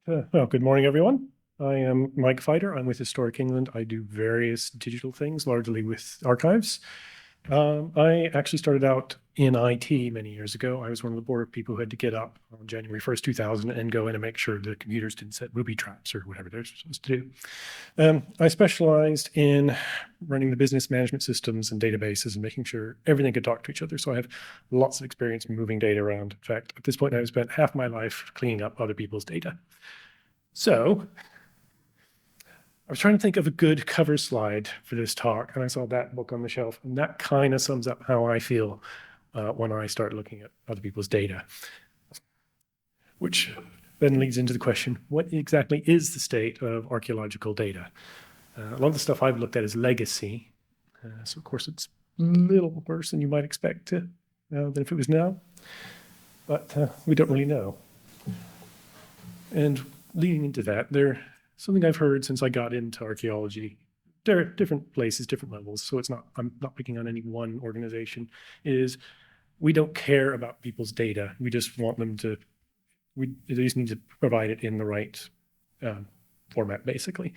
Well, good morning, everyone. I am Mike Feider. I'm with Historic England. I do various digital things, largely with archives. I actually started out in IT many years ago. I was one of the board of people who had to get up on January 1st, 2000 and go in and make sure the computers didn't set booby traps or whatever they're supposed to do. I specialized in running the business management systems and databases and making sure everything could talk to each other. So I have lots of experience moving data around. In fact, at this point, I've spent half my life cleaning up other people's data. So I was trying to think of a good cover slide for this talk, and I saw that book on the shelf, and that kind of sums up how I feel when I start looking at other people's data, which then leads into the question, what exactly is the state of archaeological data? A lot of the stuff I've looked at is legacy, so of course it's a little worse than you might expect than if it was now, but we don't really know. And leading into that, something I've heard since I got into archaeology, there are different places, different levels, so I'm not picking on any one organization, is we don't care about people's data. We just want them to, they just need to provide it in the right format, basically,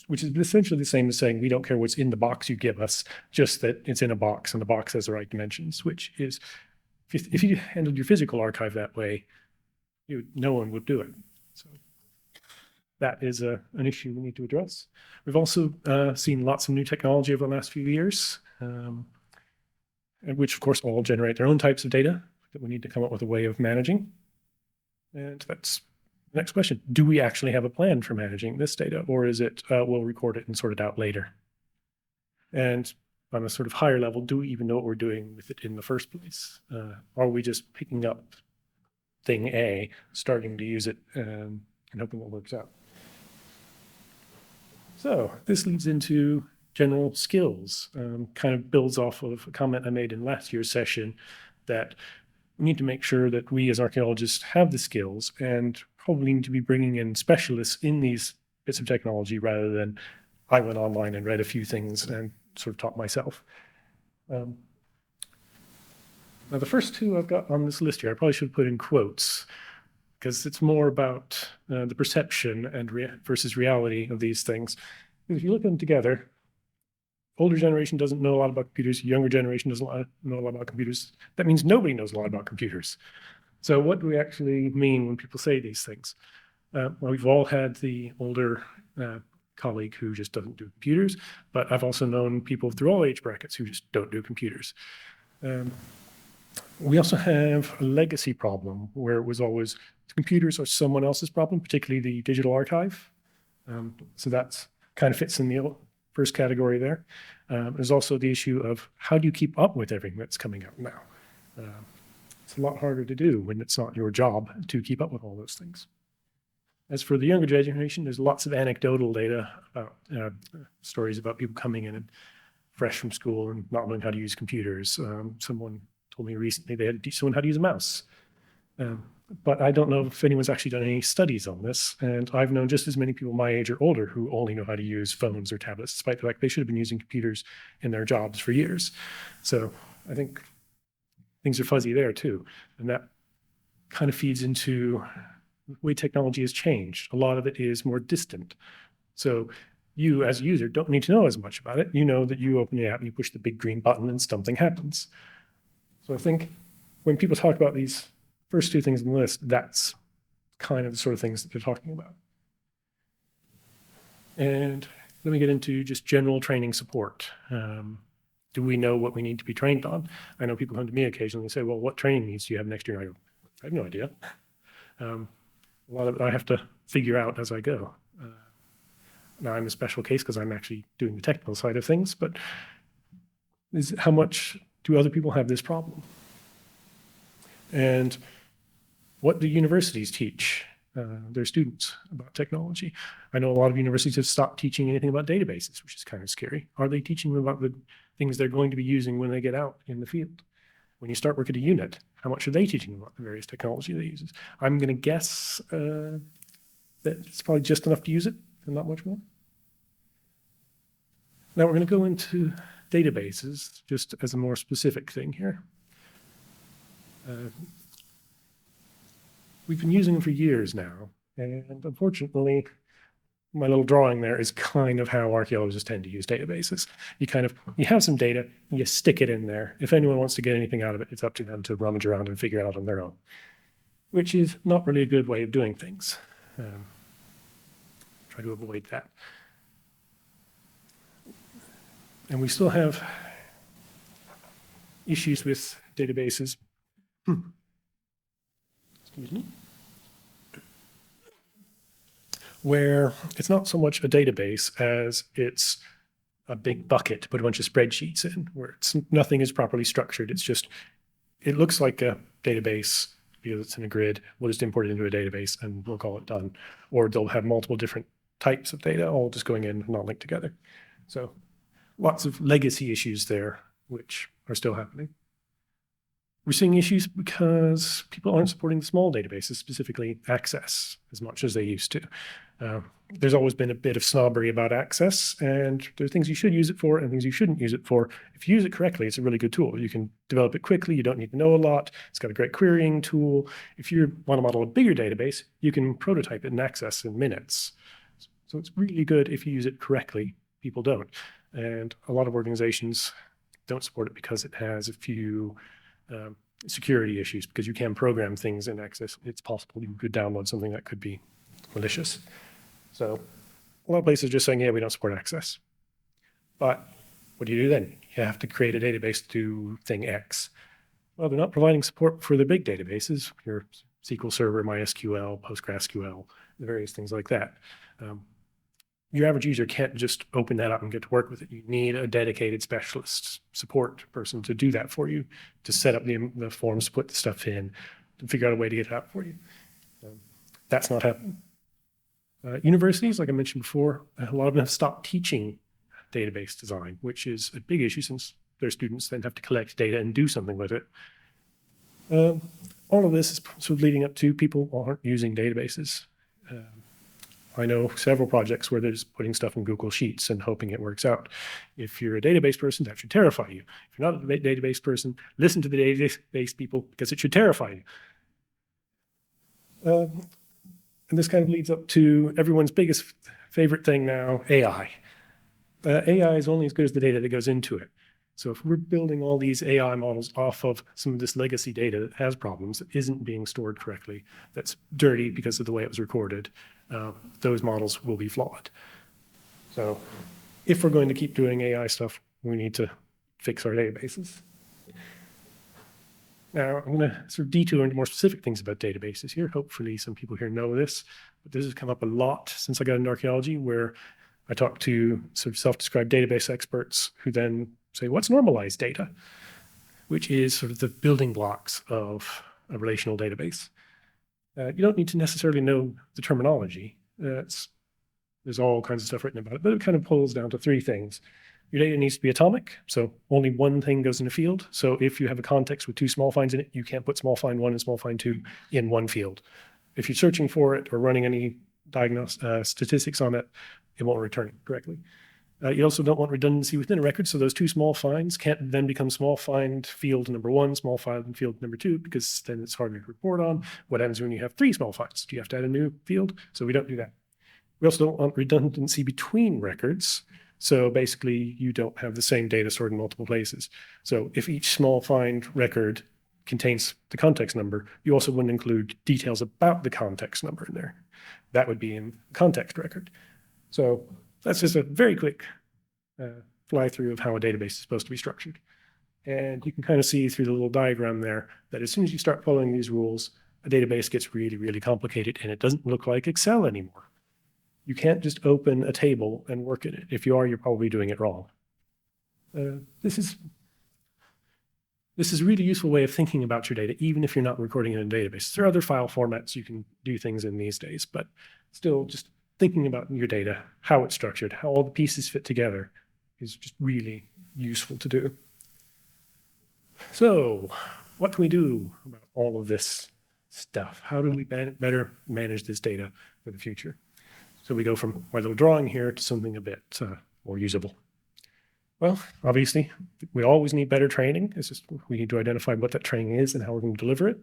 which is essentially the same as saying we don't care what's in the box you give us, just that it's in a box and the box has the right dimensions, which is, if you handled your physical archive that way, no one would do it. So that is an issue we need to address. We've also seen lots of new technology over the last few years, which of course all generate their own types of data that we need to come up with a way of managing. And that's the next question. Do we actually have a plan for managing this data, or is it we'll record it and sort it out later? And on a sort of higher level, do we even know what we're doing with it in the first place? Are we just picking up thing A, starting to use it, and hoping it works out? So this leads into general skills, kind of builds off of a comment I made in last year's session that we need to make sure that we as archaeologists have the skills and probably need to be bringing in specialists in these bits of technology rather than I went online and read a few things and sort of taught myself. Now the first two I've got on this list here, I probably should put in quotes because it's more about the perception and versus reality of these things. If you look at them together, older generation doesn't know a lot about computers, younger generation doesn't know a lot about computers. That means nobody knows a lot about computers. So what do we actually mean when people say these things? Well, we've all had the older colleague who just doesn't do computers, but I've also known people through all age brackets who just don't do computers. We also have a legacy problem where it was always computers are someone else's problem, particularly the digital archive. So that's kind of fits in the first category there. There's also the issue of how do you keep up with everything that's coming out now? It's a lot harder to do when it's not your job to keep up with all those things. As for the younger generation, there's lots of anecdotal data about stories about people coming in and fresh from school and not knowing how to use computers. Someone told me recently they had to teach someone how to use a mouse. But I don't know if anyone's actually done any studies on this. And I've known just as many people my age or older who only know how to use phones or tablets, despite the fact they should have been using computers in their jobs for years. So I think things are fuzzy there too. And that kind of feeds into the way technology has changed. A lot of it is more distant. So you as a user don't need to know as much about it. You know that you open the app and you push the big green button and something happens. So I think when people talk about these first two things on the list, that's kind of the sort of things that they're talking about. And let me get into just general training support. Do we know what we need to be trained on? I know people come to me occasionally and say, well, what training needs do you have next year? And I go, I have no idea. A lot of it I have to figure out as I go. Now I'm a special case because I'm actually doing the technical side of things, but how much do other people have this problem? And what do universities teach their students about technology? I know a lot of universities have stopped teaching anything about databases, which is kind of scary. Are they teaching them about the things they're going to be using when they get out in the field? When you start work at a unit, how much are they teaching them about the various technology they use? I'm going to guess that it's probably just enough to use it and not much more. Now we're going to go into databases just as a more specific thing here. We've been using them for years now, And unfortunately, my little drawing there is kind of how archaeologists tend to use databases. You have some data, you stick it in there. If anyone wants to get anything out of it, it's up to them to rummage around and figure it out on their own, which is not really a good way of doing things. Try to avoid that. And we still have issues with databases. Excuse me. Where it's not so much a database as it's a big bucket to put a bunch of spreadsheets in, where nothing is properly structured. It looks like a database because it's in a grid. We'll just import it into a database and we'll call it done. Or they'll have multiple different types of data all just going in, not linked together. So lots of legacy issues there, which are still happening. We're seeing issues because people aren't supporting the small databases, specifically Access, as much as they used to. There's always been a bit of snobbery about Access, and there are things you should use it for and things you shouldn't use it for. If you use it correctly, it's a really good tool. You can develop it quickly. You don't need to know a lot. It's got a great querying tool. If you want to model a bigger database, you can prototype it in Access in minutes. So it's really good if you use it correctly. People don't. And a lot of organizations don't support it because it has a few security issues, because you can program things in Access. It's possible you could download something that could be malicious. So a lot of places are just saying, yeah, we don't support Access. But what do you do then? You have to create a database to do thing X. Well, they're not providing support for the big databases, your SQL Server, MySQL, PostgreSQL, the various things like that. Your average user can't just open that up and get to work with it. You need a dedicated specialist support person to do that for you, to set up the forms, to put the stuff in, to figure out a way to get it out for you. That's not happening. Universities, like I mentioned before, a lot of them have stopped teaching database design, which is a big issue since their students then have to collect data and do something with it. All of this is sort of leading up to people aren't using databases. I know several projects where they're just putting stuff in Google Sheets and hoping it works out. If you're a database person, that should terrify you. If you're not a database person, listen to the database people, because it should terrify you. And this kind of leads up to everyone's biggest favorite thing now, AI. AI is only as good as the data that goes into it. So if we're building all these AI models off of some of this legacy data that has problems, that isn't being stored correctly, that's dirty because of the way it was recorded, those models will be flawed. So if we're going to keep doing AI stuff, we need to fix our databases. Now, I'm going to sort of detour into more specific things about databases here. Hopefully some people here know this, but this has come up a lot since I got into archaeology, where I talk to sort of self-described database experts who then say, what's normalized data? Which is sort of the building blocks of a relational database. You don't need to necessarily know the terminology. There's all kinds of stuff written about it, but it kind of pulls down to three things. Your data needs to be atomic, so only one thing goes in a field. So if you have a context with two small finds in it, you can't put small find 1 and small find 2 in one field. If you're searching for it or running any statistics on it, it won't return it correctly. You also don't want redundancy within a record, so those two small finds can't then become small find field number 1, small find field number 2, because then it's harder to report on. What happens when you have 3 small finds? Do you have to add a new field? So we don't do that. We also don't want redundancy between records. So basically, you don't have the same data stored in multiple places. So if each small find record contains the context number, you also wouldn't include details about the context number in there. That would be in context record. So that's just a very quick fly through of how a database is supposed to be structured. And you can kind of see through the little diagram there that as soon as you start following these rules, a database gets really, really complicated, and it doesn't look like Excel anymore. You can't just open a table and work in it. If you are, you're probably doing it wrong. This is a really useful way of thinking about your data, even if you're not recording it in a database. There are other file formats you can do things in these days, but still just thinking about your data, how it's structured, how all the pieces fit together is just really useful to do. So what can we do about all of this stuff? How do we better manage this data for the future? So we go from my little drawing here to something a bit more usable. Well, obviously, we always need better training. It's just we need to identify what that training is and how we're going to deliver it.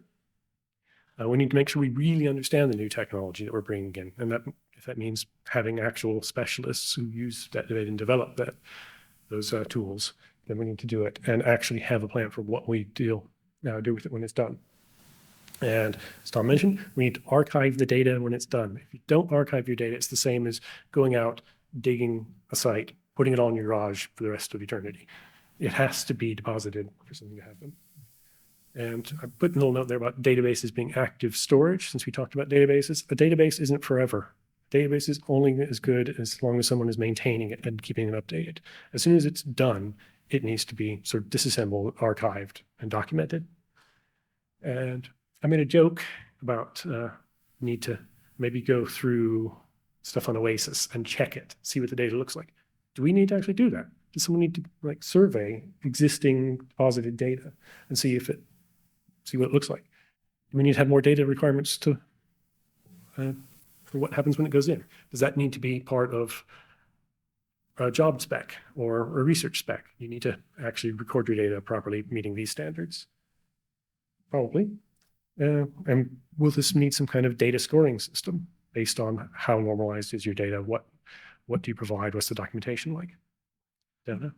We need to make sure we really understand the new technology that we're bringing in. And that, if that means having actual specialists who use that data and develop those tools, then we need to do it and actually have a plan for what we do with it when it's done. And as Tom mentioned, we need to archive the data when it's done. If you don't archive your data, it's the same as going out, digging a site, putting it all in your garage for the rest of eternity. It has to be deposited for something to happen. And I put a little note there about databases being active storage, since we talked about databases. A database isn't forever. A database is only as good as long as someone is maintaining it and keeping it updated. As soon as it's done, it needs to be sort of disassembled, archived, and documented. And I made a joke about need to maybe go through stuff on Oasis and check it, see what the data looks like. Do we need to actually do that? Does someone need to survey existing deposited data and see what it looks like? Do we need to have more data requirements to for what happens when it goes in? Does that need to be part of a job spec or a research spec? You need to actually record your data properly, meeting these standards. Probably. And will this need some kind of data scoring system based on how normalized is your data? What do you provide? What's the documentation like? Don't know.